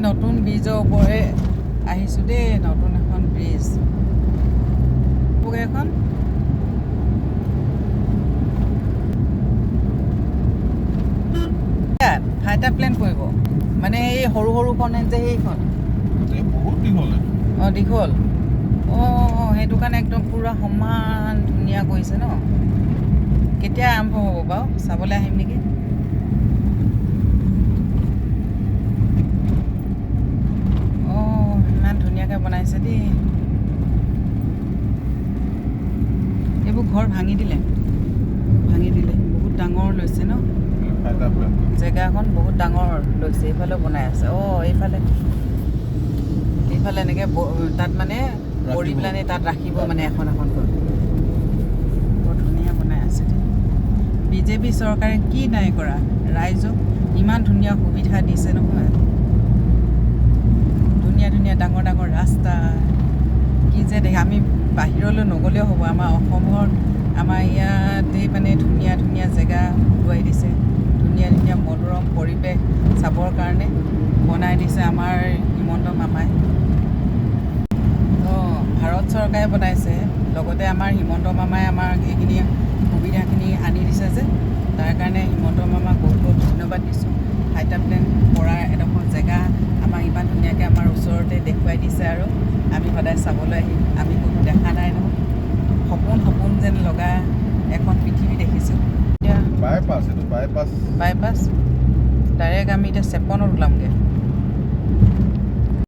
নতুন ব্ৰিজৰ ওপৰে আহিছোঁ দেই, নতুন এখন ব্ৰিজ এখন ফাইটাৰ প্লেন কৰিব মানে এই সৰু সৰুখনে যে সেইখন বহুত দীঘল অঁ দীঘল অঁ সেইটো কাৰণে একদম পূৰা সমান ধুনীয়া কৰিছে ন কেতিয়া আৰম্ভ হ'ব বাৰু চাবলৈ আহিম নেকি অঁ ইমান ধুনীয়াকৈ বনাইছে দেই এইবোৰ ঘৰ ভাঙি দিলে বহুত ডাঙৰ লৈছে ন জেগাখন বহুত ডাঙৰ লৈছে এইফালেও বনাই আছে অঁ এইফালে এনেকৈ তাত মানে কৰি পেলাই তাত ৰাখিব মানে এখন ঘৰ বৰ ধুনীয়া বনাই আছে বিজেপি চৰকাৰে কি নাই কৰা ৰাইজক ইমান ধুনীয়া সুবিধা দিছে নহয় ধুনীয়া ডাঙৰ ৰাস্তা কি যে দেখে আমি বাহিৰলৈ নগ'লেও হ'ব আমাৰ অসমৰ আমাৰ ইয়াতেই মানে ধুনীয়া জেগা উলিয়াই দিছে ধুনীয়া মনোৰম পৰিৱেশ চাবৰ কাৰণে বনাই দিছে আমাৰ হিমন্ত মামাই অঁ ভাৰত চৰকাৰে বনাইছে লগতে আমাৰ হিমন্ত মামাই আমাক এইখিনি সুবিধাখিনি আনি দিছে যে তাৰ কাৰণে হিমন্ত মামাক বহুত ধন্যবাদ দিছোঁ ফাইটাৰ প্লেন পৰা এডোখৰ জেগা আমাক ইমান ধুনীয়াকৈ আমাৰ ওচৰতে দেখুৱাই দিছে আৰু আমি সদায় চাবলৈ আহিম আমি কোনো দেখা নাই নহয় সপোন যেন লগা এখন পৃথিৱী দেখিছোঁ এতিয়া বাইপাছ ডাইৰেক্ট আমি এতিয়া 53ত ওলামগৈ